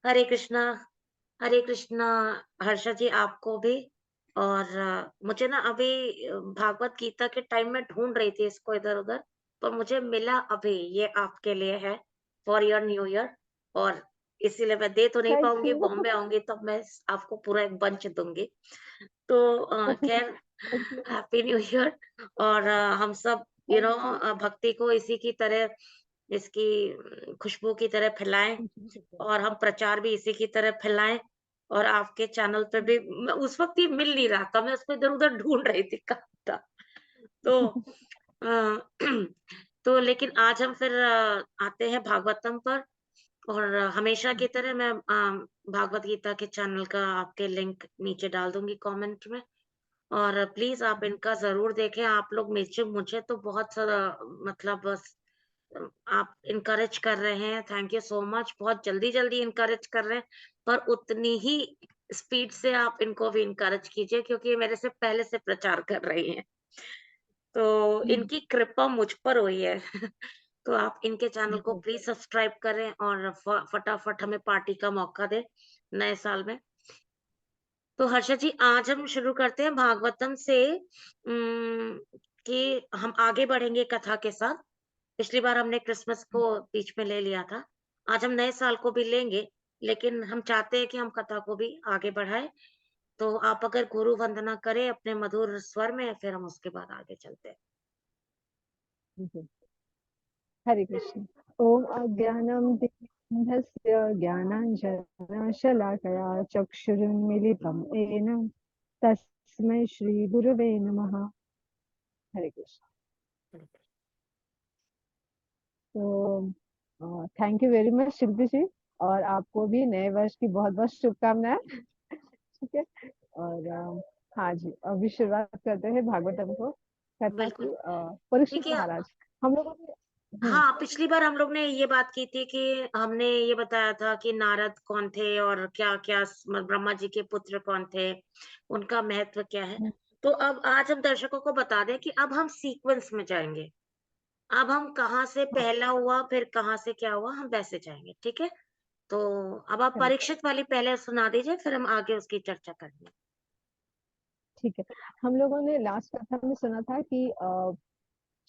हरे कृष्णा, हरे कृष्णा, हर्षा जी आपको भी। और मुझे ना अभी भागवत गीता के टाइम में ढूँढ रही थी इसको इधर-उधर, तो मुझे मिला अभी, ये आपके लिए है, फॉर योर न्यू ईयर। और इसीलिए मैं दे तो नहीं थैंक पाऊँगी, यू। बॉम्बे आऊँगी तब मैं स आपको पूरा एक बंच दूँगी। तो खैर thank you. Happy new year. और हम सब थैंक यू। भक्ति को इसी की तरह, इसकी खुशबू की तरह फैलाएँ। और हम प्रचार भी इसी की तरह फैलाएँ। और आपके चैनल पे भी मैं उस वक़्त ये मिल नहीं रहा था, मैं उसको इधर-उधर ढूँढ रही थी कहाँ था। तो अ, तो लेकिन आज हम फिर आते हैं भागवतम पर। और हमेशा की तरह मैं भागवत गीता के चैनल का आपके लिंक नीचे डाल दूँगी कमेंट में। और प्लीज़ आप इनका ज़रूर देखें। आप लोग मुझे मुझे तो बहुत सारा मतलब बस आप इनकरेज कर रहे हैं, थैंक यू सो मच। बहुत जल्दी-जल्दी इनकरेज कर रहे हैं, पर उतनी ही स्पीड से आप इनको भी इनकरेज कीजिए क्योंकि ये मेरे से पहले से प्रचार कर रही हैं। तो इनकी कृपा मुझ पर हुई है। तो आप इनके चैनल को प्लीज़ सब्सक्राइब करें और फटाफट हमें पार्टी का मौका दें नए साल में। तो हर्षा जी आज हम शुरू करते हैं भागवतम से कि हम आगे बढ़ेंगे कथा के साथ। पिछली बार हमने क्रिसमस को बीच में ले लिया था। आज हम नए साल को भी लेंगे, लेकिन हम चाहते हैं कि हम कथा को भी आगे बढ़ाएँ। तो आप अगर गुरु वंदना करें अपने मधुर स्वर में, फिर हम उसके बाद आगे चलते हैं। जी। हरे कृष्ण। ओम अज्ञानतिमिरन्धस्य ज्ञानाञ्जनशलाकया चक्षुरुन्मीलितं येन तस्मै श्रीगुरवे नमः। हरे कृष्ण। तो थैंक यू वेरी मच शिल्पी जी, और आपको भी नए वर्ष की बहुत-बहुत शुभकामनाएँ। ठीक है? और हाँ जी, अभी शुरुआत करते हैं भागवतम को, कथा बिल्कुल, की। परीक्षित देखिए। महाराज हम लोगों ने हाँ, पिछली बार हम लोग ने ये बात की थी कि हमने ये बताया था कि नारद कौन थे और क्या-क्या ब्रह्मा जी के पुत्र कौन थे, उनका महत्व क्या है। हुँ, तो अब आज हम दर्शकों को बता दें कि अब हम सीक्वेंस में जाएँगे। अब हम कहाँ से हाँ, पहला हुआ, फिर कहाँ से क्या हुआ, हम वैसे जाएँगे, ठीक है? तो अब आप करेक्ट, परीक्षित वाली पहले सुना दीजिए, फिर हम आगे उसकी चर्चा करेंगे। ठीक है। हम लोगों ने लास्ट कथा में सुना था कि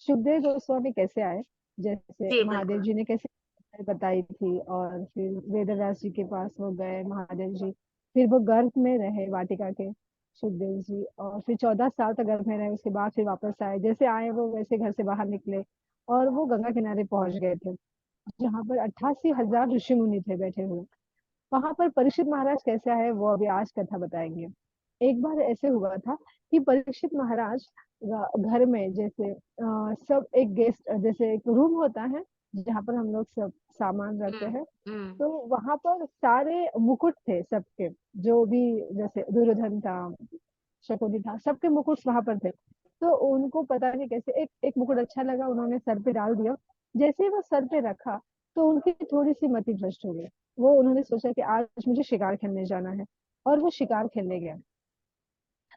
सुखदेव गोस्वामी कैसे आए, जैसे जी, महादेव बिल्कुल। जी ने कैसे बताई थी, और फिर वेदव्यास जी के पास वो गए महादेव जी, फिर वो गर्भ में रहे वाटिका के सुखदेव जी, और फिर 14 साल तक गर्भ में रहे, उसके बाद फिर वापस आए, जैसे आए वो वैसे घर से बाहर निकले, और वो गंगा किनारे पहुंच गए थे, जहाँ पर 88,000 ऋषि मुनि थे बैठे हुए। वहां पर परीक्षित महाराज कैसे आए वो अभी आज कथा बताएंगे। एक बार ऐसे हुआ था कि परीक्षित महाराज घर में, जैसे सब एक गेस्ट, जैसे एक रूम होता है जहाँ पर हम लोग सब सामान रखते हुँ, हैं, हुँ, तो वहां पर सारे मुकुट थे सबके, जो भी, जैसे दुर्योधन था, शकुनी था, सबके मुकुट वहां पर थे। तो उनको पता नहीं कैसे एक एक मुकुट अच्छा लगा, उन्होंने सर पे डाल दिया। जैसे ही वो सर पे रखा, तो उनकी थोड़ी सी मति भ्रष्ट हो गई। वो उन्होंने सोचा कि आज मुझे शिकार खेलने जाना है, और वो शिकार खेलने गया।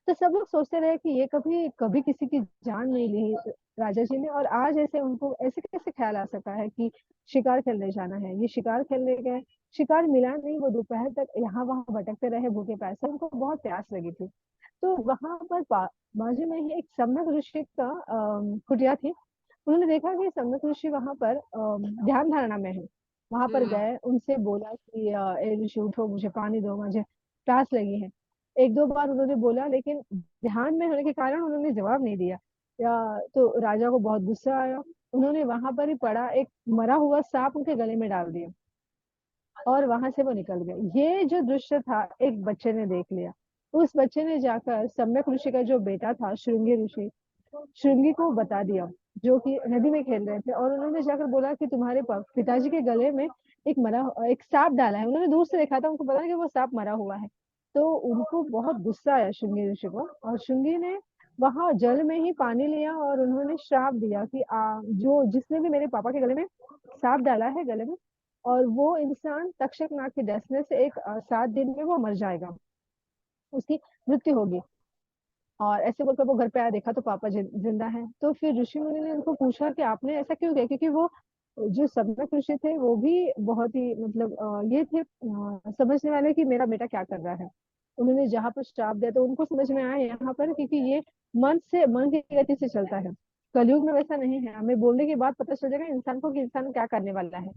तो सब लोग सोचते रहे कि ये कभी कभी किसी की जान नहीं ली राजा जी ने, और आज ऐसे उनको ऐसे कैसे ख्याल आ सका है कि शिकार खेलने जाना है। ये शिकार खेलने गए, शिकार मिला नहीं, वो दोपहर तक यहाँ वहां भटकते रहे भूखे प्यासे, उनको बहुत प्यास लगी थी। तो वहां पर बाजू में ही एक सम्यक ऋषि का कुटिया थी। उन्होंने देखा कि सम्यक ऋषि वहां पर ध्यान धारणा में है। वहां पर हुँ, गए, उनसे बोला कि ए ऋषि उठो, मुझे पानी दो, मुझे प्यास लगी है। एक दो बार उन्होंने बोला, लेकिन ध्यान में होने के कारण उन्होंने जवाब नहीं दिया। या तो राजा को बहुत गुस्सा आया, उन्होंने वहां पर ही पड़ा एक मरा हुआ सांप उनके गले में डाल दिया, और वहां से वो निकल गए। ये जो दृश्य था एक बच्चे ने देख लिया। उस बच्चे ने जाकर सम्यक ऋषि का जो बेटा था श्रृंगी ऋषि, श्रृंगी को बता दिया, जो कि नदी में खेल रहे थे, और उन्होंने जाकर बोला कि तुम्हारे पिताजी के गले में एक सांप डाला है। उन्होंने दूर से देखा था, उनको पता है कि वो सांप मरा हुआ है। तो उनको बहुत गुस्सा आया श्रृंगी ऋषि को, और श्रृंगी ने वहां जल में ही पानी लिया, और उन्होंने श्राप दिया कि जो जिसने भी मेरे पापा के गले में सांप डाला है गले में, और वो इंसान तक्षक नाग के डसने से 7 दिन में वो मर जाएगा, उसकी मृत्यु होगी। और ऐसे बोलकर वो घर पे आया, देखा तो पापा जिंदा है। तो फिर ऋषि मुनि ने उनको पूछा कि आपने ऐसा क्यों किया, क्योंकि वो जो सम्यक ऋषि थे वो भी बहुत ही मतलब ये थे समझने वाले कि मेरा बेटा क्या कर रहा है। उन्होंने जहाँ पर श्राप दिया तो उनको समझ में आया यहाँ पर, क्योंकि ये मन की गति से चलता है। कलयुग में वैसा नहीं है, हमें बोलने के बाद पता चल जाएगा इंसान को कि इंसान क्या करने वाला है।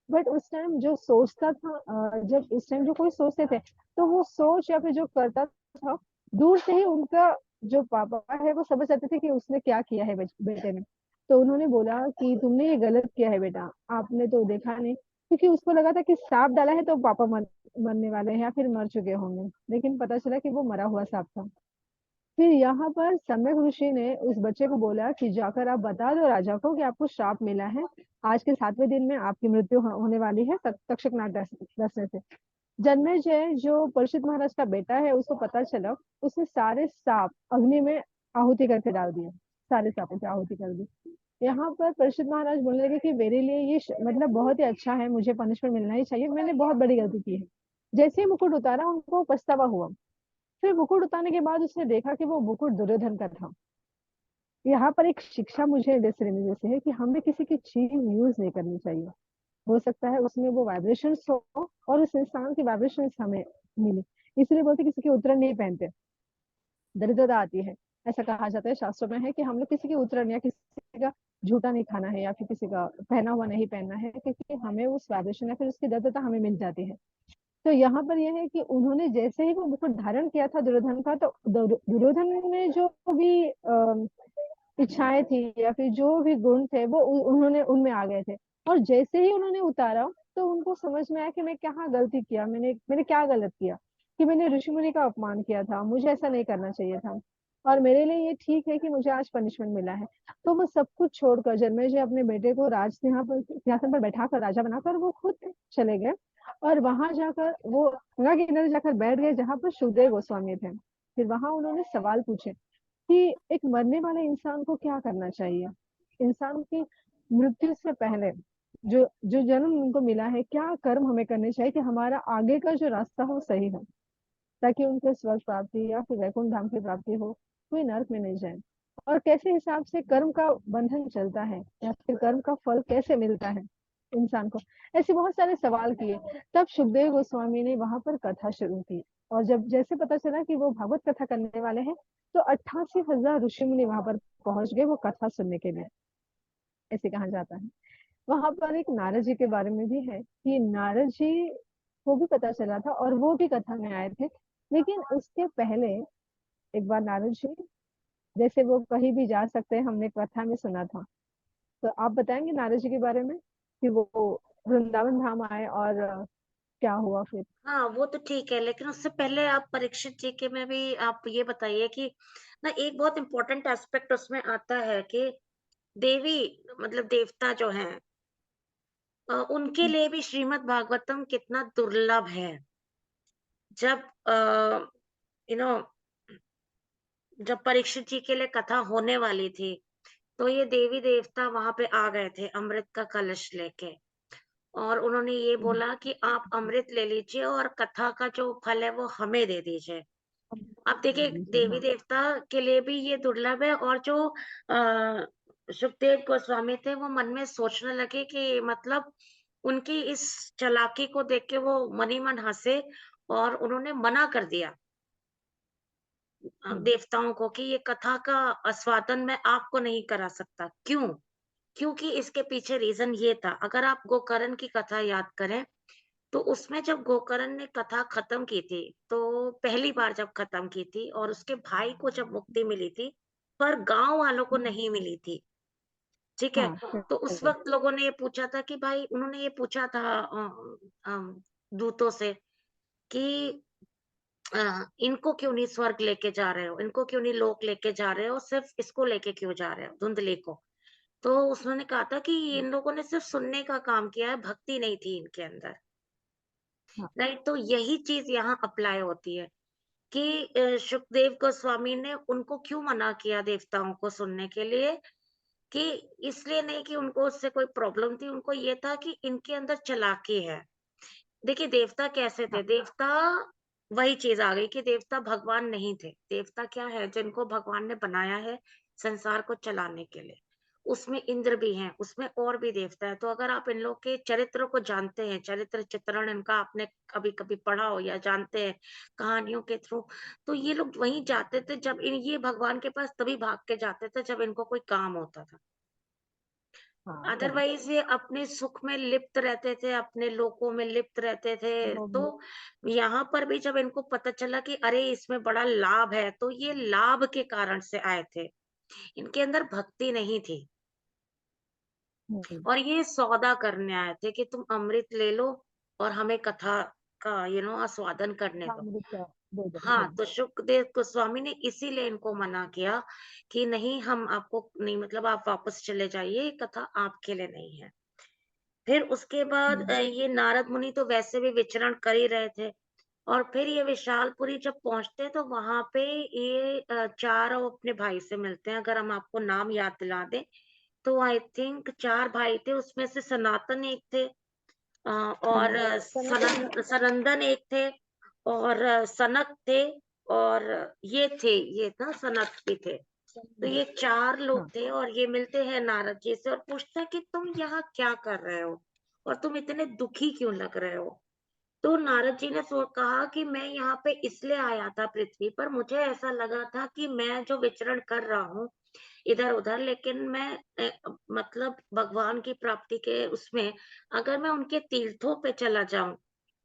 बट उस टाइम जो सोचता था, जब उस टाइम जो कोई सोचते थे, तो वो सोच या फिर जो करता था, दूर से ही उनका जो पापा है वो समझ जाते थे कि उसने क्या किया है बेटे ने। तो उन्होंने बोला कि तुमने ये गलत किया है बेटा, आपने तो देखा नहीं, क्योंकि उसको लगा था कि सांप डाला है तो पापा मरने वाले हैं या फिर मर चुके होंगे, लेकिन पता चला कि वो मरा हुआ सांप था। फिर यहाँ पर सम्यक ऋषि ने उस बच्चे को बोला कि जाकर आप बता दो राजा को कि आपको श्राप मिला है, आज के 7वें दिन में आपकी मृत्यु होने वाली है तक्षक नाग डसने से। जन्मेजय जो परीक्षित महाराज का बेटा है, उसको पता चला, उसने सारे सांप अग्नि में आहुति करके डाल दिए, सारे सांपों की आहुति कर दी। यहाँ पर परीक्षित महाराज बोलने लगे कि मेरे लिए ये मतलब बहुत ही अच्छा है, मुझे पनिशमेंट मिलना ही चाहिए, मैंने बहुत बड़ी गलती की है। जैसे ही मुकुट उतारा उनको पछतावा हुआ। फिर मुकुट उतारने के बाद उसने देखा कि वो मुकुट दुर्योधन का था। यहाँ पर एक शिक्षा मुझे जैसे लेने जैसे है कि हमें किसी की चीज यूज नहीं करनी चाहिए। हो सकता है उसमें वो वाइब्रेशंस हो और उस इंसान की वाइब्रेशंस हमें मिले, इसलिए बोलते किसी के उत्तरण नहीं पहनते, दरिद्रता आती है। ऐसा कहा जाता है शास्त्रों में है कि हम लोग किसी के उत्तरण या किसी का झूठा नहीं खाना है या फिर किसी का पहना हुआ नहीं पहनना है, क्योंकि हमें उस वाइब्रेशन या फिर उसकी दरिद्रता हमें मिल जाती है। तो यहाँ पर यह है कि उन्होंने जैसे ही वो मुकुट धारण किया था दुर्योधन का, तो दुर्योधन में जो भी इच्छाएं थी या फिर जो भी गुण थे वो उन्होंने उनमें आ गए थे। और जैसे ही उन्होंने उतारा तो उनको समझ में आया कि मैं क्या गलती किया, मैंने मैंने क्या गलत किया, कि मैंने ऋषि मुनि का अपमान किया था, मुझे ऐसा नहीं करना चाहिए था, और मेरे लिए ये ठीक है कि मुझे आज पनिशमेंट मिला है। तो वो सब कुछ छोड़कर जन्मेजय अपने बेटे को राज सिंहासन पर बैठाकर राजा बनाकर वो खुद चले गए, और वहां जाकर वो गंगा के किनारे जाकर बैठ गए जहां पर सुखदेव गोस्वामी थे। फिर वहां उन्होंने सवाल पूछे कि एक मरने वाले इंसान को क्या करना चाहिए, इंसान की मृत्यु से पहले जो जो जन्म उनको मिला है, क्या कर्म हमें करने चाहिए कि हमारा आगे का जो रास्ता हो सही हो, ताकि उनको स्वर्ग प्राप्ति या फिर वैकुंठ धाम की प्राप्ति हो, कोई नर्क में नहीं जाए। और कैसे हिसाब से कर्म का बंधन चलता है या फिर कर्म का फल कैसे मिलता है इंसान को, ऐसे बहुत सारे सवाल किए। तब सुखदेव गोस्वामी ने वहां पर कथा शुरू की, और जब जैसे पता चला कि वो भागवत कथा करने वाले हैं, तो 88,000 ऋषि मुनि वहां पर पहुंच गए वो कथा सुनने के लिए, ऐसे कहा जाता है। वहां पर एक नारद जी के बारे में भी है कि नारद जी को भी पता चला था और वो भी कथा में आए थे, लेकिन उसके पहले एक बार नारद जी, जैसे वो कहीं भी जा सकते हैं, हमने कथा में सुना था। तो आप बताएंगे नारद जी के बारे में कि वो वृंदावन धाम आए और क्या हुआ फिर। हाँ, वो तो ठीक है, लेकिन उससे पहले आप परीक्षित जी के में भी आप ये बताइए कि ना एक बहुत इम्पोर्टेंट एस्पेक्ट उसमें आता है कि देवी मतलब देवता जो हैं उनके लिए भी श्रीमद् भागवतम कितना दुर्लभ है। जब यू नो जब परीक्षित जी के लिए कथा होने वाली थी, तो ये देवी-देवता वहाँ पे आ गए थे अमृत का कलश लेके और उन्होंने ये बोला कि आप अमृत ले लीजिए और कथा का जो फल है वो हमें दे दीजिए। अब देखिए हाँ देवी-देवता के लिए भी ये दुर्लभ है और जो सुखदेव गोस्वामी थे वो मन में सोचने लगे कि मतलब उनकी इस चालाकी को देख के वो मन ही मन हँसे और उन्होंने मना कर दिया हाँ देवताओं को कि ये कथा का आस्वादन मैं आपको नहीं करा सकता। क्यों? क्योंकि इसके पीछे रीज़न ये था, अगर आप गोकर्ण की कथा याद करें, तो उसमें जब गोकर्ण ने कथा खत्म की थी, तो पहली बार जब खत्म की थी और उसके भाई को जब मुक्ति मिली थी, पर गाँव वालों को नहीं मिली थी, ठीक है? हाँ तो उस correct। वक़्त लोगों ने ये पूछा था कि भाई उन्होंने ये पूछा था दूतों से कि इनको क्यों नहीं स्वर्ग लेके जा रहे हो? इनको क्यों नहीं लोक लेके जा रहे हो? सिर्फ़ इसको लेके क्यों जा रहे हो, धुंधले को? तो उन्होंने कहा था कि इन लोगों ने सिर्फ़ सुनने का काम किया है, भक्ति नहीं थी इनके अंदर। हाँ राइट? तो यही चीज़ यहाँ अप्लाई होती है कि सुखदेव गोस्वामी ने उनको क्यों मना किया देवताओं को सुनने के लिए कि इसलिए नहीं कि उनको उससे कोई प्रॉब्लम थी, उनको ये था कि इनके अंदर चालाकी है। देखिए देवता कैसे थे? हाँ देवता वही चीज़ आ गई कि देवता भगवान नहीं थे। देवता क्या है? जिनको भगवान ने बनाया है संसार को चलाने के लिए। उसमें इंद्र भी हैं, उसमें और भी देवता है। तो अगर आप इन लोग के चरित्र को जानते हैं, चरित्र चित्रण इनका आपने कभी-कभी पढ़ा हो या जानते हैं कहानियों के थ्रू, तो ये लोग वहीं जाते थे जब ये भगवान के पास तभी भाग के जाते थे जब इनको कोई काम होता था। हाँ, करेक्ट। अदरवाइज़ ये अपने सुख में लिप्त रहते थे, अपने लोकों में लिप्त रहते थे। वो तो भी यहाँ पर भी जब इनको पता चला कि अरे! इसमें बड़ा लाभ है, तो ये लाभ के कारण से आए थे। इनके अंदर भक्ति नहीं थी हुँ, और ये सौदा करने आए थे कि तुम अमृत ले लो और हमें कथा का आस्वादन करने दो। अमृत दे दो। हाँ, हुँ, तो शुकदेव गोस्वामी ने इसीलिए इनको मना किया कि नहीं हम आपको नहीं मतलब आप वापस चले जाइए, ये कथा आपके लिए नहीं है। फिर उसके बाद हुँ, ये नारद मुनि तो वैसे भी विचरण कर ही रहे थे और फिर ये विशालपुरी जब पहुँचते हैं तो वहाँ पे ये 4 अपने भाई से मिलते हैं। अगर हम आपको नाम याद दिला दें, तो आई थिंक 4 भाई थे, उसमें से सनातन एक थे और हुँ। सनातन सनंदन एक थे और सनक थे और ये ना सनक भी थे। तो सनंद ये 4 लोग हाँ। थे और ये मिलते हैं नारद जी से और पूछते हैं कि तुम यहाँ क्या कर रहे हो? और तुम इतने दुखी क्यों लग रहे हो? तो नारद जी ने कहा कि मैं यहाँ पे इसलिए आया था पृथ्वी पर, मुझे ऐसा लगा था कि मैं जो विचरण कर रहा हूँ इधर-उधर लेकिन मैं मतलब भगवान की प्राप्ति के उसमें अगर मैं उनके तीर्थों पे चला जाऊँ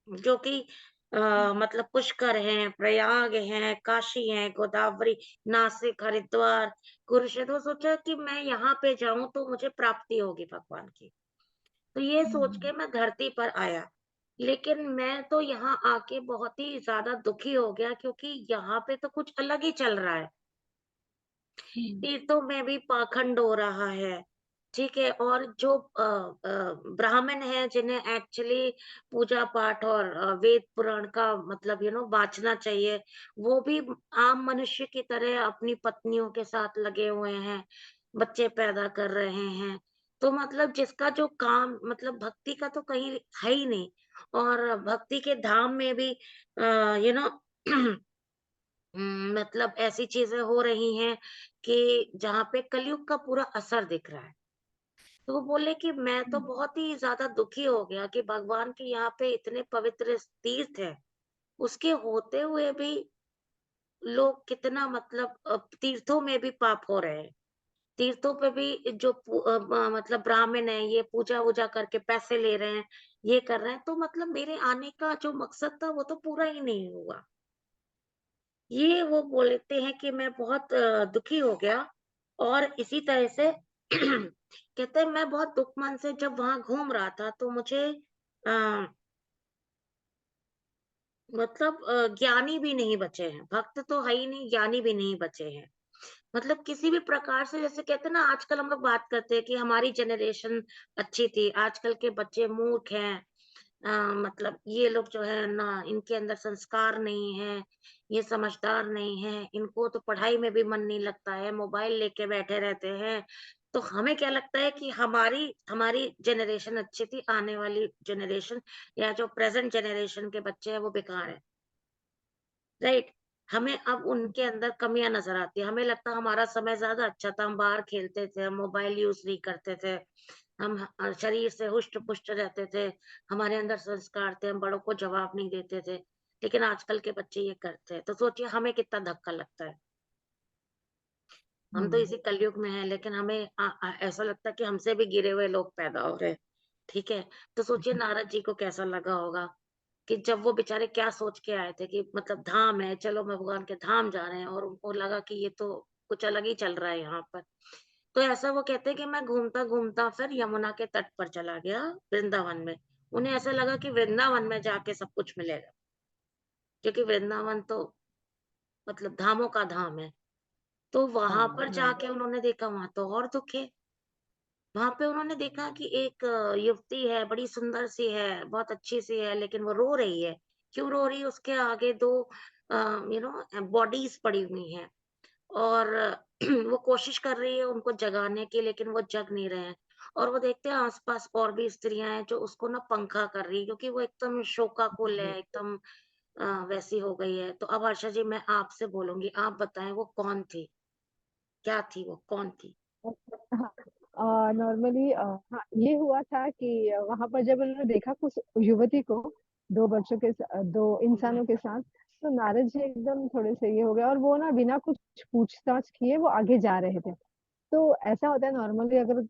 जो कि हुँ, मतलब पुष्कर हैं, प्रयाग हैं, काशी हैं, गोदावरी, नासिक, हरिद्वार, कुरुक्षेत्र तो सोचा कि मैं यहाँ पे जाऊँ तो मुझे प्राप्ति होगी भगवान की। तो ये हुँ, सोच हुँ, के मैं धरती पर आया। लेकिन मैं तो यहाँ आके बहुत ही ज़्यादा दुखी हो गया क्योंकि यहाँ पे तो कुछ अलग ही चल रहा है। हुँ, तीर्थों में भी पाखंड हो रहा है, ठीक है? और जो ब्राह्मण हैं जिन्हें एक्चुअली पूजा-पाठ और वेद पुराण का मतलब वाँचना चाहिए, वो भी आम मनुष्य की तरह अपनी पत्नियों के साथ लगे हुए हैं, बच्चे पैदा कर रहे हैं। तो मतलब जिसका जो काम मतलब भक्ति का तो कहीं है ही नहीं और भक्ति के धाम में भी यू नो मतलब ऐसी चीज़ें हो रही हैं कि जहाँ पे कलयुग का पूरा असर दिख रहा है। तो वो बोले कि मैं तो हुँ, बहुत ही ज़्यादा दुखी हो गया कि भगवान के यहाँ पे इतने पवित्र तीर्थ हैं, उसके होते हुए भी लोग कितना मतलब तीर्थों में भी पाप हो रहे हैं। तीर्थों पे भी जो मतलब ब्राह्मण है, ये पूजा-वूजा करके पैसे ले रहे हैं, ये कर रहे हैं, तो मतलब मेरे आने का जो मकसद था वो तो पूरा ही नहीं हुआ। ये वो बोलते हैं कि मैं बहुत दुखी हो गया और इसी तरह से कहते हैं मैं बहुत दुःख मन से जब वहाँ घूम रहा था तो मुझे अ, मतलब ज्ञानी भी नहीं बचे हैं। भक्त तो है ही नहीं, ज्ञानी भी नहीं बचे हैं। मतलब किसी भी प्रकार से जैसे कहते हैं ना आजकल हम लोग बात करते हैं कि हमारी जनरेशन अच्छी थी, आजकल के बच्चे मूर्ख हैं। मतलब ये लोग जो है ना इनके अंदर संस्कार नहीं है, ये समझदार नहीं है, इनको तो पढ़ाई में भी मन नहीं लगता है, मोबाइल लेके बैठे रहते हैं। तो हमें क्या लगता है कि हमारी हमारी जनरेशन अच्छी थी, आने वाली जनरेशन या जो प्रेज़ेंट जनरेशन के बच्चे हैं वो बेकार हैं, राइट? हमें अब उनके अंदर कमियाँ नज़र आती हैं, हमें लगता है हमारा समय ज़्यादा अच्छा था, हम बाहर खेलते थे, हम मोबाइल यूज़ नहीं करते थे। हम शरीर से हुष्ट-पुष्ट रहते थे, हमारे अंदर संस्कार थे, हम बड़ों को जवाब नहीं देते थे। लेकिन आजकल के बच्चे ये करते हैं, तो सोचिए हमें कितना धक्का लगता है। हम तो हुँ, इसी कलयुग में हैं, लेकिन हमें ऐसा लगता है कि हमसे भी गिरे हुए लोग पैदा हो रहे हैं, ठीक है? तो सोचिए नारद जी को कैसा लगा होगा कि जब वो बेचारे क्या सोच के आए थे कि मतलब धाम है, चलो भगवान के धाम जा रहे हैं और उनको लगा कि ये तो कुछ अलग ही चल रहा है यहाँ पर। तो ऐसा वो कहते हैं कि मैं घूमता-घूमता फिर यमुना के तट पर चला गया वृंदावन में। उन्हें ऐसा लगा कि वृंदावन में जाके सब कुछ मिलेगा, क्योंकि वृंदावन तो मतलब धामों का धाम है। तो वहाँ हाँ, पर हाँ। जाके उन्होंने देखा वहाँ तो और दुःख है। वहाँ पे उन्होंने देखा कि एक युवती है, बड़ी सुंदर सी है, बहुत अच्छी सी है, लेकिन वो रो रही है। क्यों रो रही है? उसके आगे 2 बॉडीज़ पड़ी हुई हैं। और वो कोशिश कर रही है उनको जगाने की लेकिन वो जग नहीं रहे हैं और वो देखते हैं आस-पास और भी स्त्रियाँ हैं जो उसको ना पंखा कर रही है क्योंकि वो एकदम शोकाकुल जी। है, एकदम वैसी हो गई है। तो अब वर्षा जी मैं आपसे बोलूँगी, आप बताएँ वो कौन थी? क्या थी वो? कौन थी? हाँ। नॉर्मली हाँ, ये हुआ था कि वहां पर जब उन्होंने देखा कुछ युवती को दो बच्चों के दो हुँ, इंसानों के साथ, तो नारद जी एकदम थोड़े से ये हो गए और वो ना बिना कुछ पूछताछ किए वो आगे जा रहे थे। तो ऐसा होता है नॉर्मली, अगर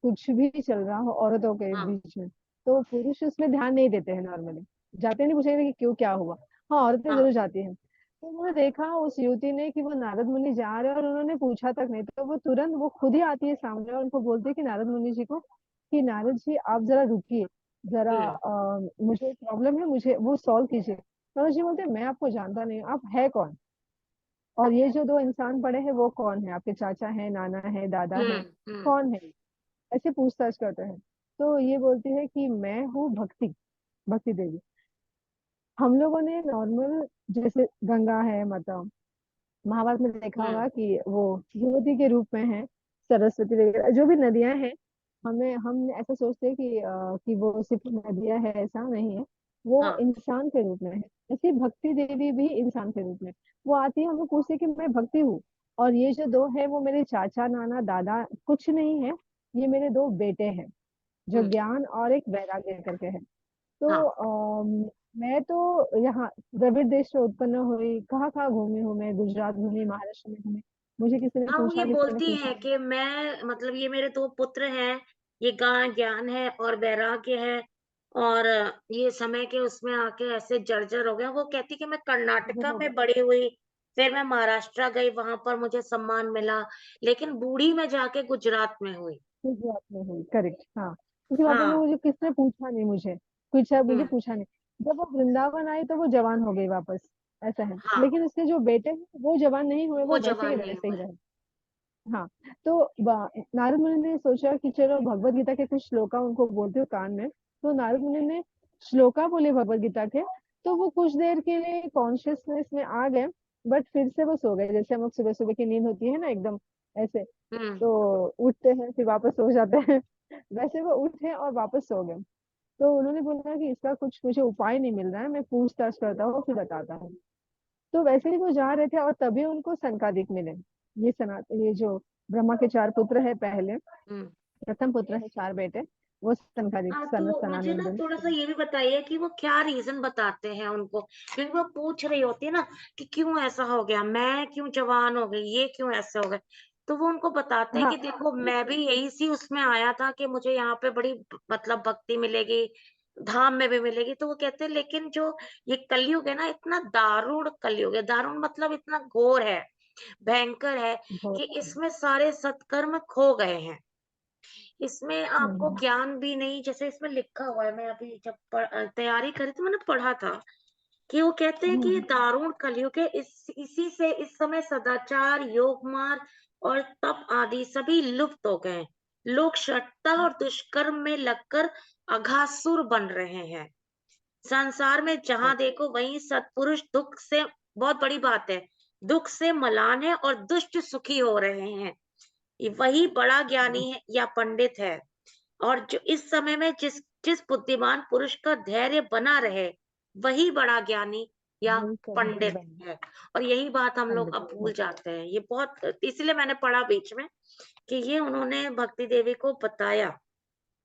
कुछ भी चल रहा हो औरतों के हाँ, बीच में, तो पुरुष उसमें ध्यान नहीं देते हैं नॉर्मली, जाते नहीं, पूछेंगे कि क्यों, क्या हुआ। हाँ, औरतें हाँ, जरूर जाती हैं। तो उन्होंने देखा उस युवती ने कि वो नारद मुनि जा रहे हैं और उन्होंने पूछा तक नहीं, तो वो तुरंत वो खुद ही आती है सामने और उनको बोलती है कि नारद मुनि जी को कि नारद जी आप जरा रुकिए, जरा हुँ, मुझे प्रॉब्लम है, मुझे वो सॉल्व कीजिए। नारद जी बोलते हैं, मैं आपको जानता नहीं हूँ, आप है कौन, और ये जो दो इंसान पड़े हैं वो कौन है, आपके चाचा है, नाना है, दादा हुँ, है, हुँ, कौन है। ऐसे पूछताछ करते हैं। तो ये बोलती है कि मैं हूँ भक्ति, भक्ति देवी। हम लोगों ने नॉर्मल, जैसे गंगा है माता, महाभारत में देखा हुँ, होगा कि वो युवती के रूप में है, सरस्वती वगैरह जो भी नदियां हैं, हम ऐसा सोचते हैं कि वो सिर्फ नदियां है, ऐसा नहीं है। वो हाँ, इंसान के रूप में है। ऐसी भक्ति देवी भी इंसान के रूप में, वो आती है, हमें पूछती है कि मैं भक्ति हूँ, और ये जो दो है वो मेरे चाचा नाना दादा कुछ नहीं है, ये मेरे दो बेटे हैं, जो हुँ, ज्ञान और एक वैराग्य करके है। तो हाँ। मैं तो यहाँ द्रविड़ देश से उत्पन्न हुई, कहाँ कहाँ घूमी हूँ मैं, गुजरात घूमी, महाराष्ट्र में घूमी, मुझे किसी ने हाँ, वो ये पूछा, किसी ने बोलती पूछा हैं नहीं। कि मैं मतलब ये मेरे 2 पुत्र हैं, ये ज्ञान है और वैराग्य है और ये समय के उसमें आके ऐसे जर्जर हो गए। वो कहती कि मैं मुझे कर्नाटका हो में गया, बड़ी हुई, फिर मैं महाराष्ट्र गई, वहाँ पर मुझे सम्मान मिला, लेकिन बूढ़ी मैं जाके गुजरात में हुई। गुजरात में हुई, करेक्ट, हाँ, क्योंकि वहां पर हाँ, मुझे किसने पूछा नहीं, मुझे कुछ है, मुझे हुँ, पूछा नहीं। जब वो वृंदावन आई तो वो जवान हो गई वापस, ऐसा है। हाँ, लेकिन उसके जो बेटे हैं वो जवान नहीं हुए, वो वो वैसे के जवान नहीं वैसे ही हुए। रहे। हाँ। तो नारद मुनि ने सोचा कि चलो भगवत गीता के कुछ श्लोका उनको बोलते हो कान में, तो नारद मुनि ने श्लोका बोले भगवत गीता के, तो वो कुछ देर के लिए कॉन्शियसनेस में आ गए, बट फिर से वो सो गए, जैसे हम लोग सुबह सुबह की नींद होती है ना एकदम ऐसे, हुँ, तो उठते हैं फिर वापस सो जाते हैं वैसे वो उठे और वापस सो गए। तो उन्होंने बोला कि इसका कुछ मुझे उपाय नहीं मिल रहा है, मैं पूछताछ करता हूँ फिर बताता हूँ। तो वैसे ही वो जा रहे थे और तभी उनको सनकादिक मिले। ये जो ब्रह्मा के चार पुत्र है पहले, हुँ। प्रथम पुत्र है, चार बेटे, वो सनकादिक, हाँ, सन तो मुझे ना सनानंदन। थोड़ा-सा ये भी बताइए कि वो क्या रीज़न बताते हैं उनको? क्योंकि वो पूछ रही होती है ना कि क्यों ऐसा हो गया? मैं क्यों जवान हो गई? ये क्यों ऐसे हो गए? तो वो उनको बताते हैं हाँ, कि देखो मैं भी यही सी उसमें आया था कि मुझे यहाँ पे बड़ी मतलब भक्ति मिलेगी, धाम में भी मिलेगी। तो वो कहते हैं लेकिन जो ये कलयुग है ना इतना दारुण कलयुग है, दारुण मतलब इतना घोर है, भयंकर है बहुत। कि इसमें सारे सत्कर्म खो गए हैं। इसमें आपको हम्म, ज्ञान भी नहीं जैसे इसमें लिखा हुआ है मैं अभी जब तैयारी कर रही थी मैंने पढ़ा था कि वो कहते हैं कि ये हम्म, दारुण कलयुग है इसी से इस समय सदाचार योग मार्ग और तप आदि सभी लुप्त हो गए हैं। लोग श्रद्धा और दुष्कर्म में लगकर अघासुर बन रहे हैं। संसार में जहां देखो वहीं सत्पुरुष दुख से बहुत बड़ी बात है दुख से मलान है और दुष्ट सुखी हो रहे हैं। ये वही बड़ा ज्ञानी है या पंडित है और जो इस समय में जिस जिस बुद्धिमान पुरुष का धैर्य बना रहे वही बड़ा ज्ञानी या वही सब पंडित बने है। और यही बात हम लोग पंडित। अब भूल जाते हैं। ये बहुत इसलिए मैंने पढ़ा बीच में कि ये उन्होंने भक्ति देवी को बताया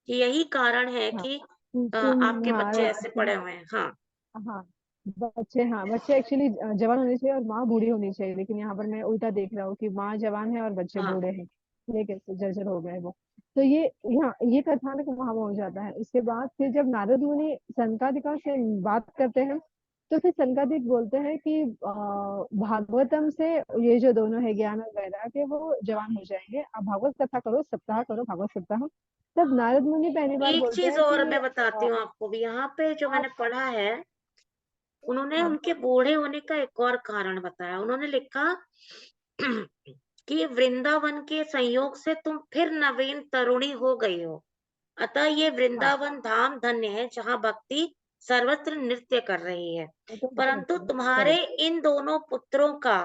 कि यही कारण है हाँ, कि तुम, आपके बच्चे हाँ, ऐसे पड़े हुए हैं। हाँ, हाँ, हाँ, बच्चे एक्चुअली जवान होने चाहिए और माँ बूढ़ी होनी चाहिए, लेकिन यहाँ पर मैं उल्टा देख रहा हूँ कि माँ जवान है और बच्चे हाँ, बूढ़े हैं। ये कैसे जर्जर हो गए वो। तो ये कथानक वहां हो जाता है। उसके बाद फिर जब नारद मुनि सनकादिका से बात करते हैं, तो फिर सनकादिक बोलते हैं कि भागवतम से ये जो दोनों है ज्ञान और वैराग्य, वो जवान हो जाएंगे, आप भागवत कथा करो, सप्ताह करो, भागवत सप्ताह। तब नारद मुनि पहली बार एक बोलते चीज हैं और कि मैं बताती हूँ आपको भी यहाँ पे जो मैंने आप, पढ़ा है उन्होंने हाँ, उनके बूढ़े होने का एक और कारण बताया। उन्होंने लिखा कि वृंदावन के संयोग से तुम फिर नवीन तरुणी हो गई हो। अतः ये हाँ, वृंदावन धाम धन्य है जहाँ भक्ति सर्वत्र नृत्य कर रही है। वो तो परंतु नृत्य, तुम्हारे करेक्ट, इन दोनों पुत्रों का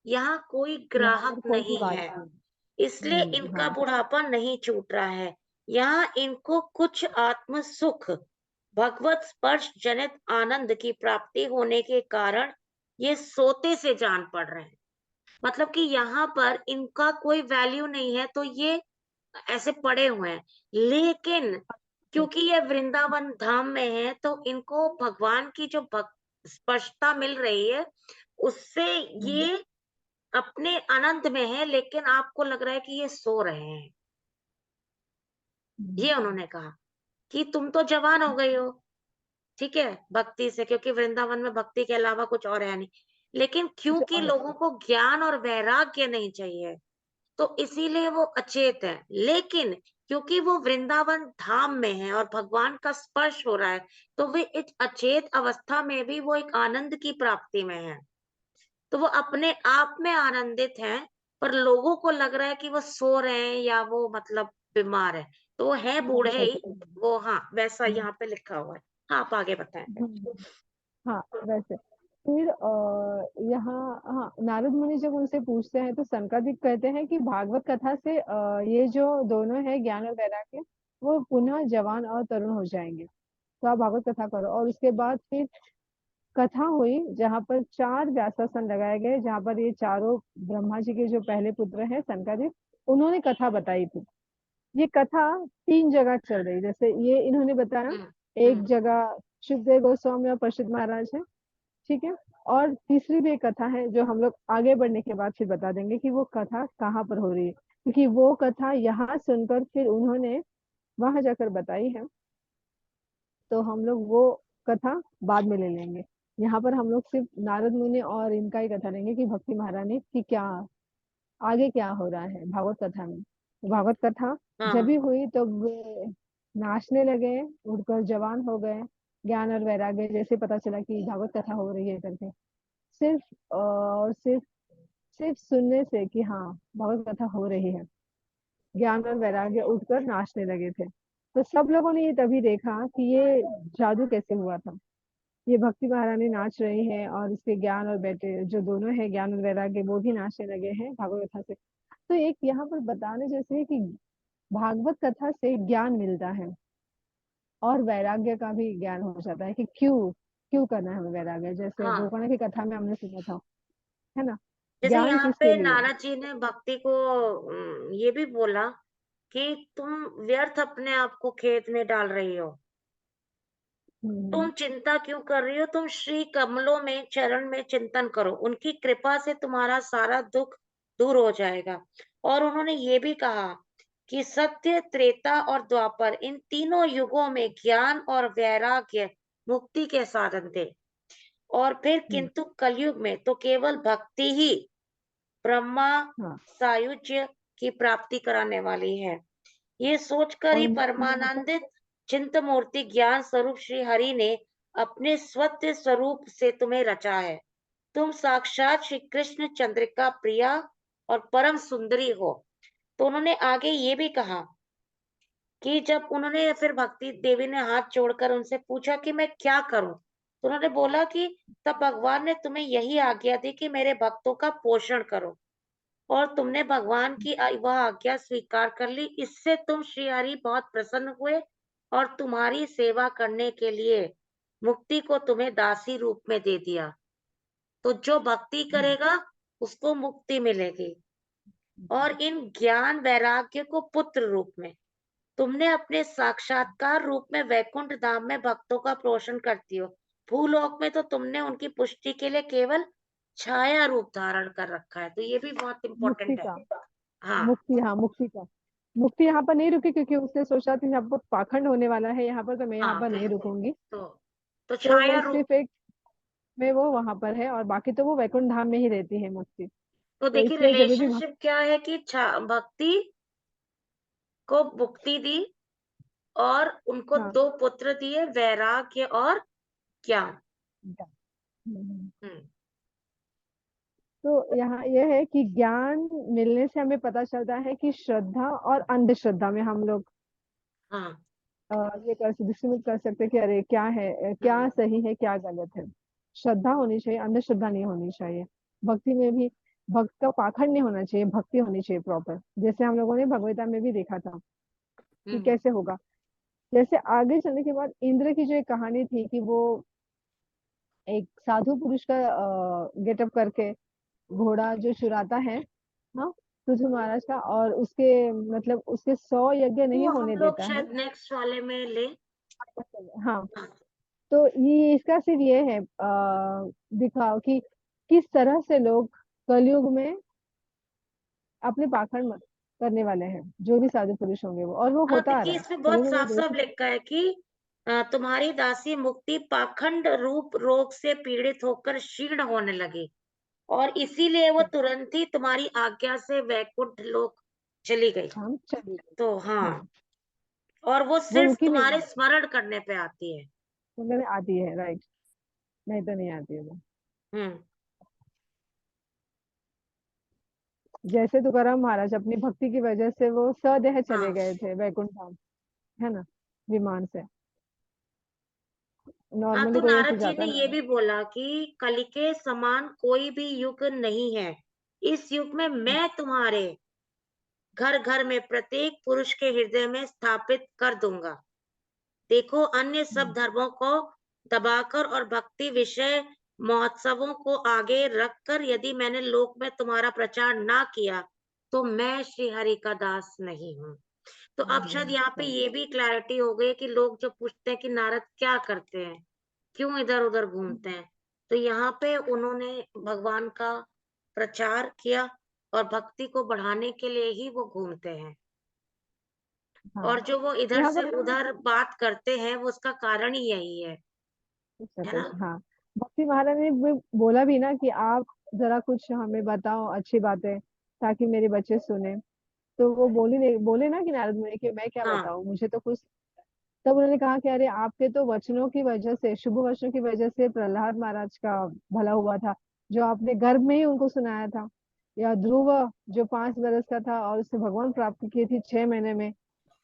यहाँ कोई यहाँ ग्राहक पर कोई भी नहीं बात है, नहीं। इसलिए इनका हाँ, बुढ़ापा नहीं छूट रहा है। यहाँ इनको कुछ आत्म सुख भगवत स्पर्श जनित आनंद की प्राप्ति होने के कारण ये सोते से जान पड़ रहे हैं। मतलब कि यहाँ पर इनका कोई वैल्यू नहीं है तो ये ऐसे पड़े हुए हैं। लेकिन क्योंकि ये वृंदावन धाम में है, तो इनको भगवान की जो स्पर्शता मिल रही है, उससे हम्म, ये अपने आनंद में है, लेकिन आपको लग रहा है कि ये सो रहे हैं। हम्म, ये उन्होंने कहा कि तुम तो जवान हो गई हो, ठीक है, भक्ति से, क्योंकि वृंदावन में भक्ति के अलावा कुछ और है नहीं। लेकिन कुछ क्योंकि और लोगों को ज्ञान और वैराग्य नहीं चाहिए, तो इसीलिए वो अचेत है। लेकिन क्योंकि वो वृंदावन धाम में है और भगवान का स्पर्श हो रहा है, तो वे एक अचेत अवस्था में भी वो एक आनंद की प्राप्ति में है। तो वो अपने आप में आनंदित हैं, पर लोगों को लग रहा है कि वो सो रहे हैं या वो मतलब बीमार है। तो वो हैं हाँ, बूढ़े ही, सच। वो हाँ, वैसा हम्म, यहाँ पे लिखा हुआ है। हाँ, आप आगे बताएँ। हम्म, हाँ, वैसे फिर यहाँ, हाँ, नारद मुनि जब उनसे पूछते हैं तो सनकादिक कहते हैं कि भागवत कथा से ये जो दोनों है ज्ञान और वैराग्य, वो पुनः जवान और तरुण हो जाएंगे। तो आप भागवत कथा करो। और उसके बाद फिर कथा हुई जहाँ पर 4 व्यासासन लगाए गए, जहाँ पर ये चारों ब्रह्मा जी के जो पहले पुत्र हैं सनकादिक, उन्होंने कथा बताई थी। ये कथा 3 जगह चल रही, जैसे ये इन्होंने बताया। हुँ, एक हुँ, जगह शुकदेव गोस्वामी और प्रसिद्ध महाराज है, ठीक है। और तीसरी भी एक कथा है जो हम लोग आगे बढ़ने के बाद फिर बता देंगे कि वो कथा कहाँ पर हो रही है, क्योंकि वो कथा यहाँ सुनकर फिर उन्होंने वहां जाकर बताई है। तो हम लोग वो कथा बाद में ले लेंगे। यहाँ पर हम लोग सिर्फ नारद मुनि और इनका ही कथा लेंगे कि भक्ति महारानी की क्या आगे क्या हो रहा है भागवत कथा में। भागवत कथा जब भी हाँ, हुई तब वे नाचने लगे, उड़कर जवान हो गए। ज्ञान और वैराग्य जैसे पता चला कि भागवत कथा हो रही है करके, सिर्फ और सिर्फ सिर्फ सुनने से कि हाँ भागवत कथा हो रही है, ज्ञान और वैराग्य उठकर नाचने लगे थे। तो सब लोगों ने ये तभी देखा कि ये जादू कैसे हुआ था। ये भक्ति महारानी नाच रही है और इसके ज्ञान और बेटे जो दोनों है ज्ञान और वैराग्य, वो भी नाचने लगे हैं भागवत कथा से। तो एक यहाँ पर बताने जैसे है कि भागवत कथा से ज्ञान मिलता है और वैराग्य का भी ज्ञान हो जाता है कि क्यों क्यों करना है हमें वैराग्य। जैसे हाँ। गोकर्ण की कथा में हमने सुना था, है ना, जैसे ज्ञान यहाँ किसके पे लिए। नारद जी ने भक्ति को ये भी बोला कि तुम व्यर्थ अपने आप को खेत में डाल रही हो। हम्म, तुम चिंता क्यों कर रही हो? तुम श्री कमलों में चरण में चिंतन करो। उनकी कृपा से तुम्हारा सारा दुख दूर हो जाएगा। और उन्होंने ये भी कहा कि सत्य, त्रेता और द्वापर, इन तीनों युगों में ज्ञान और वैराग्य मुक्ति के साधन थे। और फिर हम्म, किंतु कलयुग में तो केवल भक्ति ही ब्रह्मा हाँ। सायुज्य की प्राप्ति कराने वाली है। ये सोचकर और ही मुक्ति यहाँ पर, परमानंदित चिंतमूर्ति ज्ञान स्वरूप श्री हरि ने अपने स्वत्व स्वरूप से तुम्हें रचा है। तुम साक्षात श्री कृष्ण चंद्रिका प्रिया और परम सुंदरी हो। तो उन्होंने आगे ये भी कहा कि जब उन्होंने फिर भक्ति देवी ने हाथ जोड़कर उनसे पूछा कि मैं क्या करूं, तो उन्होंने बोला कि तब भगवान ने तुम्हें यही आज्ञा दी कि मेरे भक्तों का पोषण करो। और तुमने भगवान की वह आज्ञा स्वीकार कर ली। इससे तुम श्री हरि बहुत प्रसन्न हुए और तुम्हारी सेवा करने के लिए मुक्ति को तुम्हें दासी रूप में दे दिया। तो जो भक्ति करेगा उसको मुक्ति मिलेगी। और इन ज्ञान वैराग्य को पुत्र रूप में तुमने अपने साक्षात्कार रूप में वैकुंठ धाम में भक्तों का पोषण करती हो। भूलोक में तो तुमने उनकी पुष्टि के लिए केवल छाया रूप धारण कर रखा है। तो ये भी बहुत मुक्ति इंपॉर्टेंट है। का, हाँ, मुक्ति, हाँ, मुक्ति का, मुक्ति यहाँ पर नहीं रुकी क्योंकि उसने सोचा कि यहाँ पर पाखंड होने वाला है यहाँ पर, तो मैं यहाँ हाँ, पर नहीं बिल्कुल। रुकूंगी। तो तो तो वो छाया रूप। सिर्फ एक में वो वहां पर है और बाकी तो वो वैकुंठ धाम में ही रहती है मुक्ति। तो तो देखिए इसलिए जब भी रिलेशनशिप क्या है कि भक्ति को मुक्ति दी और उनको हाँ, 2 पुत्र दिए, वैराग्य और ज्ञान। हम्म। हुँ, तो यहाँ यह है कि ज्ञान मिलने से हमें पता चलता है कि श्रद्धा और अंधश्रद्धा में हम लोग हाँ, अ, ये कर डिस्क्रिमिनेट कर सकते हैं कि अरे क्या है, क्या हुँ, सही है क्या गलत है। श्रद्धा होनी चाहिए, अंधश्रद्धा नहीं होनी चाहिए। भक्ति में भी भक्त का पाखंड नहीं होना चाहिए, भक्ति होनी चाहिए प्रॉपर, जैसे हम लोगों ने भगवता में भी देखा था कि हुँ, कैसे होगा। जैसे आगे चलने के बाद इंद्र की जो एक कहानी थी कि वो एक साधु पुरुष का गेटअप करके घोड़ा जो चुराता है, हाँ, पृथ्वी महाराज का, और उसके मतलब उसके 100 यज्ञ नहीं वो हम होने लोग देता है। शायद नेक्स्ट वाले में ले। हाँ, हाँ, तो ये इसका सिर्फ ये है दिखाओ कि किस तरह से लोग कलयुग में अपने पाखंड मत करने वाले हैं, जो भी साधु पुरुष होंगे वो, और वो हाँ, होता आ रहा देखिए है इसमें बहुत कलयुग में साफ-साफ लिखा है कि तुम्हारी दासी मुक्ति पाखंड रूप रोग से पीड़ित होकर क्षीण होने लगी और इसीलिए वो तुरंत ही तुम्हारी आज्ञा से वैकुंठ लोक चली गई। हम चली गई। तो हाँ, हाँ, और वो वो सिर्फ रुकी नहीं तुम्हारे है, स्मरण करने पे आती है। मतलब आती है, राइट, नहीं तो नहीं आती है वो। हुँ, जैसे तुकाराम महाराज अपनी भक्ति की वजह से वो सदेह चले हाँ। गए थे वैकुंठ धाम, है ना, विमान से। हाँ, नॉर्मली तो कोई ऐसे नारद जी जाता ने नहीं ये है। भी बोला कि कलि के समान कोई भी युग नहीं है। इस युग में मैं तुम्हारे घर-घर में प्रत्येक पुरुष के हृदय में स्थापित कर दूँगा। देखो अन्य सब हम्म, धर्मों को दबाकर और भक्ति विषय महोत्सवों को आगे रखकर यदि मैंने लोक में तुम्हारा प्रचार ना किया, तो मैं श्री हरि का दास नहीं हूँ। तो अब नहीं शायद है, यहाँ पे right। ये भी क्लैरिटी हो गई कि लोग जो पूछते हैं कि नारद क्या करते हैं? क्यों इधर-उधर घूमते हैं? तो यहाँ पे उन्होंने भगवान का प्रचार किया और भक्ति को बढ़ाने के लिए ही वो घूमते हैं। हाँ, और जो वो इधर यहाँ से पर उधर बात करते हैं, वो उसका कारण ही यही है ना? हाँ, भक्ति महाराज ने बोला भी ना कि आप जरा कुछ हमें बताओ अच्छी बातें, ताकि मेरे बच्चे सुने। तो वो बोले ना कि नारद मुनि कि मैं क्या हाँ, बताऊं, मुझे तो कुछ। तब उन्होंने कहा कि अरे आपके तो वचनों की वजह से, शुभ वचनों की वजह से प्रहलाद महाराज का भला हुआ था, जो आपने गर्भ में ही उनको सुनाया था। या ध्रुव, जो 5 बरस का था और उसने भगवान प्राप्त की थी 6 महीने में।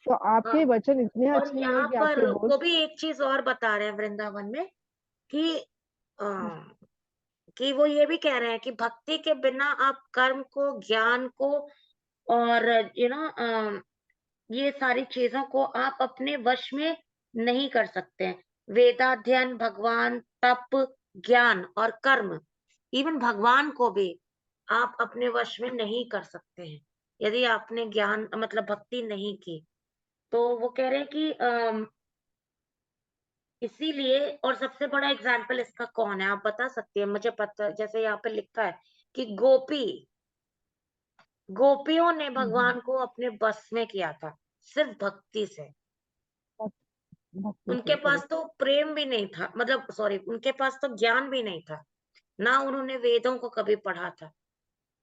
तो आपके हाँ। वचन इतने और अच्छे हैं यहाँ कि आपके पर बोल। वो भी एक चीज़ और बता रहे हैं वृंदावन में कि अ, कि वो ये भी कह रहे हैं कि भक्ति के बिना आप कर्म को, ज्ञान को और ये सारी चीज़ों को आप अपने वश में नहीं कर सकते हैं। वेदाध्ययन, भगवान, तप, ज्ञान और कर्म, इवन भगवान को भी आप अपने वश में नहीं कर सकते हैं, यदि आपने ज्ञान मतलब भक्ति नहीं की। तो वो कह रहे हैं कि इसीलिए और सबसे बड़ा एग्ज़ाम्पल इसका कौन है? आप बता सकती हैं? मुझे पता जैसे यहाँ पे लिखा है कि गोपियों ने हम्म, भगवान को अपने बस में किया था, सिर्फ़ भक्ति से। भक्ति से, उनके पास करेक्ट। तो प्रेम भी नहीं था मतलब सॉरी उनके पास तो ज्ञान भी नहीं था, ना उन्होंने वेदों को कभी पढ़ा था।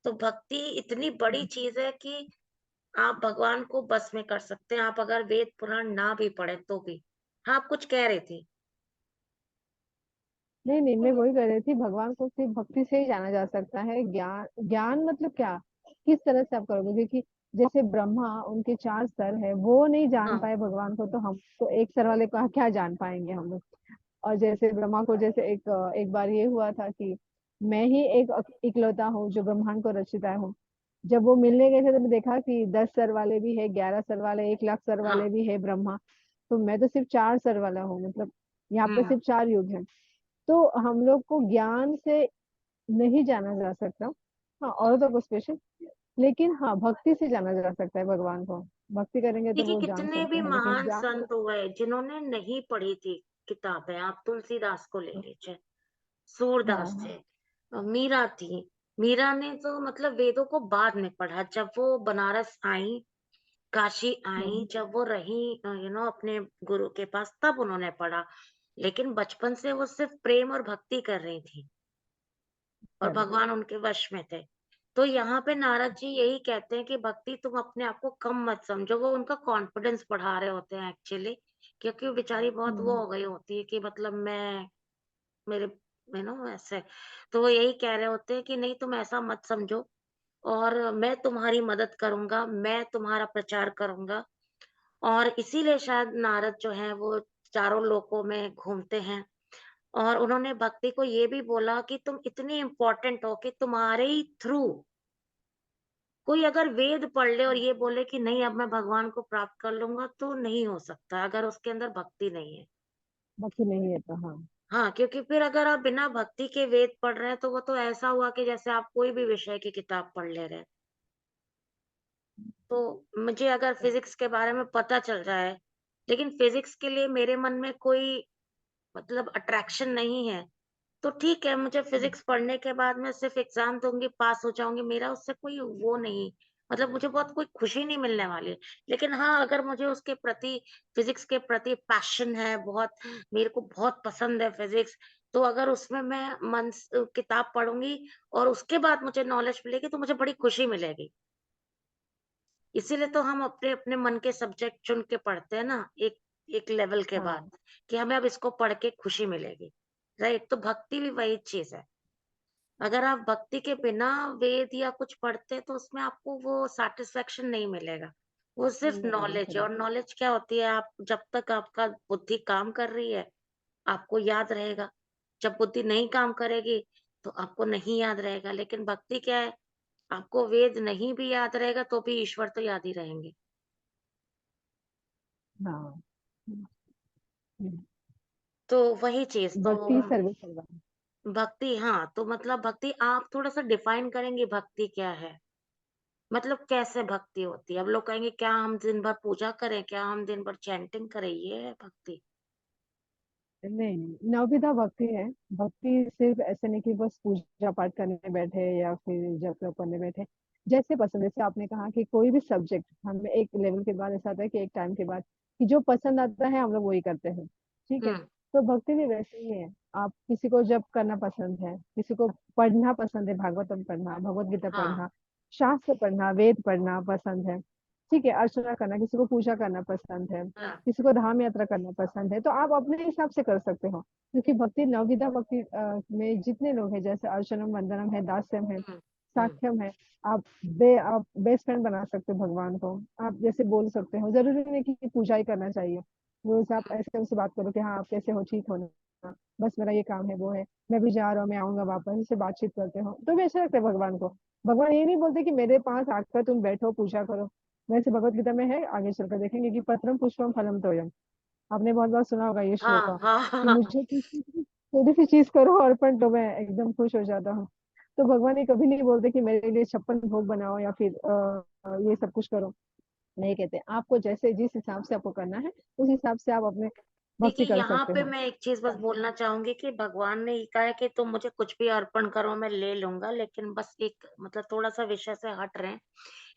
तो भक्ति इतनी बड़ी चीज़ है कि आप भगवान को बस में कर सकते हैं, आप अगर वेद पुराण ना भी पढ़ें तो भी। हाँ, आप कुछ कह रही थी? नहीं नहीं, मैं वही कह रही थी, भगवान को सिर्फ भक्ति से ही जाना जा सकता है। ज्ञान, ज्ञान मतलब क्या, किस तरह से आप करोगे, क्योंकि जैसे ब्रह्मा, उनके 4 सर है, वो नहीं जान हाँ, पाए भगवान को, तो हम तो एक सर वाले को क्या जान पाएंगे हम लोग। और जैसे ब्रह्मा को, जैसे एक बार ये हुआ था कि मैं ही एक इकलौता हूँ जो ब्रह्मांड को रचिता हूँ। जब वो मिलने गए थे तो देखा कि 10 सर वाले भी है, 11 सर वाले, 1 लाख सर हाँ। वाले भी है ब्रह्मा। तो मैं तो सिर्फ 4 सर वाला हूँ, मतलब यहाँ पे हुँ। सिर्फ 4 युग है। तो हम लोग को ज्ञान से नहीं जाना जा सकता। हाँ, औरतों को स्पेशल, लेकिन हाँ, भक्ति से जाना जा सकता है भगवान को। भक्ति करेंगे तो देखिए वो जान कितने सकते भी हैं, लेकिन महान ज्ञान से। संत हुए जिन्होंने नहीं पढ़ी थी किताबें, आप तुलसीदास को ले लीजिए, सूरदास थे, हाँ, मीरा थी। मीरा ने तो मतलब वेदों को बाद में पढ़ा, जब वो बनारस आई, काशी आई, हाँ, जब वो रही अपने गुरु के पास तब उन्होंने पढ़ा। लेकिन बचपन से वो सिर्फ प्रेम और भक्ति कर रही थी और करेक्ट। भगवान उनके वश में थे। तो यहाँ पे नारद जी यही कहते हैं कि भक्ति तुम अपने आप को कम मत समझो, वो उनका कॉन्फिडेंस बढ़ा रहे होते हैं एक्चुअली, क्योंकि वो बेचारी बहुत वो हम्म, हो गई होती है कि मतलब मेरे ऐसे। तो वो यही कह रहे होते हैं कि नहीं तुम ऐसा मत समझो और मैं तुम्हारी मदद करूँगा, मैं तुम्हारा प्रचार करूँगा और इसीलिए शायद नारद जो हैं वो चारों लोकों में घूमते हैं। और उन्होंने भक्ति को ये भी बोला कि तुम इतनी इम्पोर्टेंट हो कि तुम्हारे ही थ्रू कोई अगर वेद पढ़ ले और ये बोले कि नहीं अब मैं भगवान को प्राप्त कर लूँगा, तो नहीं हो सकता अगर उसके अंदर भक्ति नहीं है। भक्ति नहीं है तो हाँ। हाँ, क्योंकि फिर अगर आप बिना भक्ति के वेद पढ़ रहे हैं, तो वो तो ऐसा हुआ कि जैसे आप कोई भी विषय की किताब पढ़ ले रहे हैं। तो मुझे अगर फिज़िक्स के बारे में पता चल जाए, लेकिन फिज़िक्स के लिए मेरे मन में कोई मतलब अट्रैक्शन नहीं है, तो ठीक है, मुझे हुँ, फिज़िक्स पढ़ने के बाद मैं सिर्फ़ एग्ज़ाम दूँगी, पास हो जाऊँगी, मेरा उससे कोई वो नहीं, मतलब मुझे बहुत कोई खुशी नहीं मिलने वाली है। लेकिन हाँ, अगर मुझे उसके प्रति फिज़िक्स के प्रति पैशन है बहुत, मेरे को बहुत पसंद है फिज़िक्स, तो अगर उसमें मैं किताब पढ़ूँगी और उसके बाद मुझे नॉलेज मिलेगी, तो मुझे बड़ी खुशी मिलेगी। इसीलिए तो हम अपने-अपने मन के सब्जेक्ट चुन के पढ़ते हैं ना, एक एक लेवल के बाद, हाँ, कि हमें अब इसको पढ़ के खुशी मिलेगी, राइट? तो भक्ति भी वही चीज़ है। अगर आप भक्ति के बिना वेद या कुछ पढ़ते तो उसमें आपको वो सैटिस्फैक्शन नहीं मिलेगा। वो सिर्फ़ नहीं, नॉलेज है, और करेक्ट। नॉलेज क्या होती है, आप जब तक आपका बुद्धि काम कर रही है, आपको याद रहेगा। जब बुद्धि नहीं काम करेगी, तो आपको नहीं याद रहेगा। लेकिन भक्ति क्या है, आपको वेद नहीं भी याद रहेगा तो भी ईश्वर तो याद ही रहेंगे। हाँ। हुँ, हुँ। तो वही चीज़ तो भक्ति सर्वे सर्वा। भक्ति, हाँ, तो मतलब भक्ति आप थोड़ा-सा डिफाइन करेंगे भक्ति क्या है? मतलब कैसे भक्ति होती है? अब लोग कहेंगे क्या हम दिन भर पूजा करें? क्या हम दिन भर चैंटिंग करें? ये है भक्ति? नहीं, नहीं, नवविधा भक्ति है। भक्ति सिर्फ़ ऐसे नहीं कि बस पूजा-पाठ करने बैठे या फिर जप-तप करने बैठे। जैसे पसंद, जैसे आपने कहा कि कोई भी सब्जेक्ट हमें एक लेवल के बाद ऐसा आता है कि एक टाइम के बाद कि जो पसंद आता है हम लोग वही करते हैं, ठीक है? हुँ, तो भक्ति भी वैसे ही है। आप किसी को जप करना पसंद है, किसी को पढ़ना पसंद है, भागवतम पढ़ना, भगवद गीता हाँ, पढ़ना, शास्त्र पढ़ना, वेद पढ़ना पसंद है, ठीक है? अर्चना करना, किसी को पूजा करना पसंद है। हाँ, किसी को धाम यात्रा करना पसंद है, तो आप अपने हिसाब से कर सकते हो। क्योंकि भक्ति नवविधा भक्ति में जितने लोग हैं जैसे अर्चनम, वंदनम है, दास्यम है, हुँ, हुँ, साख्यम है, आप बेस्ट फ्रेंड बना सकते हो भगवान को। आप जैसे बोल सकते हो, ज़रूरी नहीं कि पूजा ही करना चाहिए। रोज़ आप ऐसे उनसे बात करो कि हाँ, आप कैसे हो? ठीक हो ना? बस मेरा ये काम है, वो है, मैं भी जा रहा हूँ, मैं आऊँगा वापस, इससे बातचीत करते हो, तो भी अच्छा लगता है भगवान को। भगवान ये नहीं बोलते कि मेरे पास आकर तुम बैठो, पूजा करो। वैसे भगवत गीता में है, आगे चलकर देखेंगे कि पत्रम पुष्पम फलम तोयम। आपने बहुत बार सुना होगा ये हाँ, श्लोका हाँ, कि हाँ, मुझे थोड़ी सी चीज करो अर्पण तो मैं एकदम खुश हो जाता हूँ। तो भगवान ये कभी नहीं बोलते कि मेरे लिए 56 भोग बनाओ या फिर ये सब कुछ करो। नहीं कहते, आपको जैसे जिस हिसाब से आपको करना है उस हिसाब से आप अपने देखिए, भक्ति कर यहाँ सकते पे हो। मैं एक चीज़ बस बोलना चाहूँगी कि भगवान ने ये कहा है कि तुम मुझे कुछ भी अर्पण करो, मैं ले लूँगा, लेकिन बस एक मतलब थोड़ा-सा विषय से हट रहे हैं।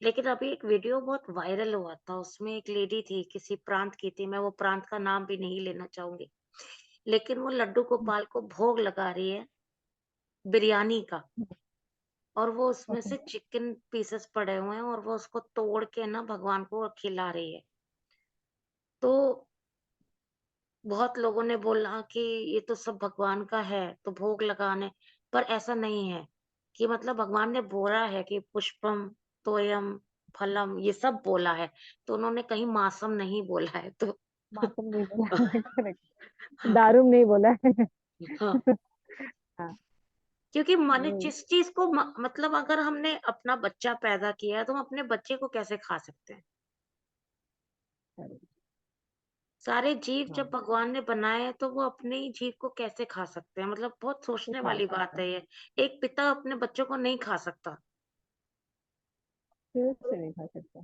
लेकिन अभी एक वीडियो बहुत वायरल हुआ था, उसमें एक लेडी थी, किसी प्रांत की थी, मैं वो प्रांत का नाम भी नहीं लेना चाहूँगी। लेकिन वो लड्डू गोपाल को भोग लगा रही है, बिरयानी का, और वो उसमें ओके। से चिकन पीसेस पड़े हुए हैं और वो उसको तोड़ के ना भगवान को खिला रही है। तो बहुत लोगों ने बोला कि ये तो सब भगवान का है, तो भोग लगाने, पर ऐसा नहीं है कि मतलब भगवान ने बोला है कि पुष्पम, तोयम, फलम ये सब बोला है, तो उन्होंने कहीं मासम नहीं बोला है तो मातम नहीं बोला है, करेक्ट। हाँ, दारुम नहीं बोला है। हाँ, हाँ, क्योंकि माने वही। जिस चीज़ को मतलब अगर हमने अपना बच्चा पैदा किया है, तो हम अपने बच्चे को कैसे खा सकते हैं? करेक्ट। सारे जीव हाँ, जब भगवान ने बनाए हैं, तो वो अपने ही जीव को कैसे खा सकते हैं? मतलब बहुत सोचने सिखा वाली सकते बात हैं, है ये। एक पिता अपने बच्चों को नहीं खा सकता। फिर से नहीं खा सकता।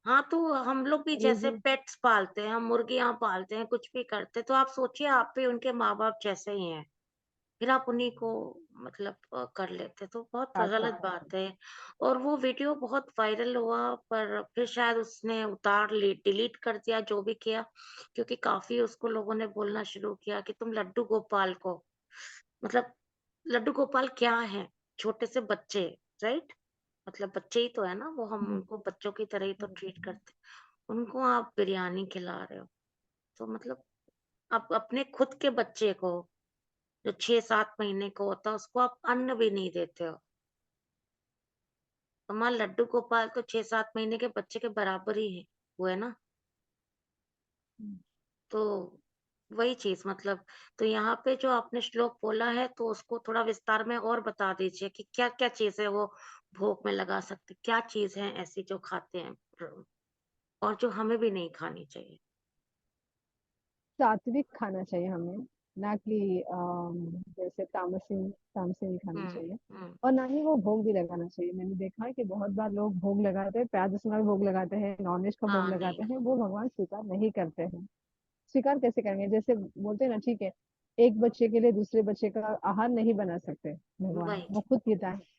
हाँ, तो हम लोग भी और ये जैसे जो पेट्स पालते हैं, हम मुर्गियाँ पालते हैं, कुछ भी करते हैं, तो आप सोचिए आप भी उनके माँ-बाप जैसे ही हैं। फिर आप उन्हीं को मतलब कर लेते, तो बहुत काट गलत सकते हैं। बात है। और वो वीडियो बहुत वायरल हुआ, पर फिर शायद उसने उतार ली डिलीट कर दिया, जो भी किया, क्योंकि काफ़ी उसको लोगों ने बोलना शुरू किया कि तुम लड्डू गोपाल को मतलब लड्डू गोपाल क्या हैं? छोटे से बच्चे, राइट? मतलब बच्चे ही तो है ना वो, हम हम्म, उनको बच्चों की तरह ही तो ट्रीट हम्म, करते हैं। उनको आप बिरयानी खिला रहे हो, तो मतलब आप अपने खुद के बच्चे को जो 6-7 महीने का होता है, उसको आप अन्न भी नहीं देते हो। हमारा लड्डू गोपाल तो 6-7 महीने के बच्चे के बराबर ही है, हुए ना? हम्म। तो वही चीज़ मतलब, तो यहाँ पे जो आपने श्लोक बोला है, तो उसको थोड़ा विस्तार में और बता दीजिए कि क्या-क्या चीज़ है वो भोग में लगा सकते, क्या चीज़ है ऐसी जो खाते हैं और जो हमें भी नहीं खानी चाहिए? सात्विक खाना चाहिए हमें। ना कि जैसे तामसी तामसी नहीं खाना चाहिए, हम्म। और ना ही वो भोग भी लगाना चाहिए। मैंने देखा है कि बहुत बार लोग भोग लगाते हैं, प्याज लहसुन का भोग लगाते हैं, नॉनवेज का भोग हाँ, नहीं, लगाते हैं, वो भगवान स्वीकार नहीं करते हैं। स्वीकार कैसे करेंगे? जैसे बोलते हैं ना, ठीक है, एक बच्चे के लिए दूसरे बच्चे का आहार नहीं बना सकते भगवान, वही वो चीज। खुद पिता है।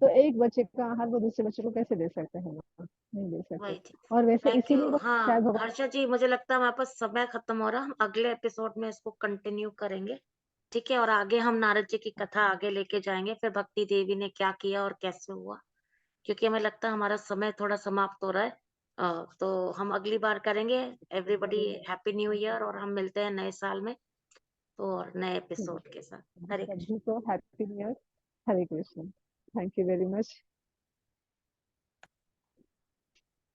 तो एक बच्चे का आहार वो दूसरे बच्चे को कैसे दे सकते हैं भगवान? नहीं दे सकते। वही चीज। और वैसे थैंक यू। इसीलिए वो हाँ, शायद भगवान। हर्षा जी, मुझे लगता है हमारे पास समय खत्म हो रहा है, हम अगले एपिसोड में इसको कंटिन्यू करेंगे। ठीक है, और आगे हम नारद जी की कथा आगे लेके जाएंगे, फिर भक्ति देवी ने क्या किया और कैसे हुआ, क्योंकि हमें लगता है हमारा समय थोड़ा समाप्त हो रहा है। तो हम अगली बार करेंगे। एवरीबॉडी हैप्पी न्यू ईयर, और हम मिलते हैं नए साल में, तो और नए एपिसोड के साथ। हरे कृष्ण। सभी को happy new year. Hare Krishna. Thank you very much.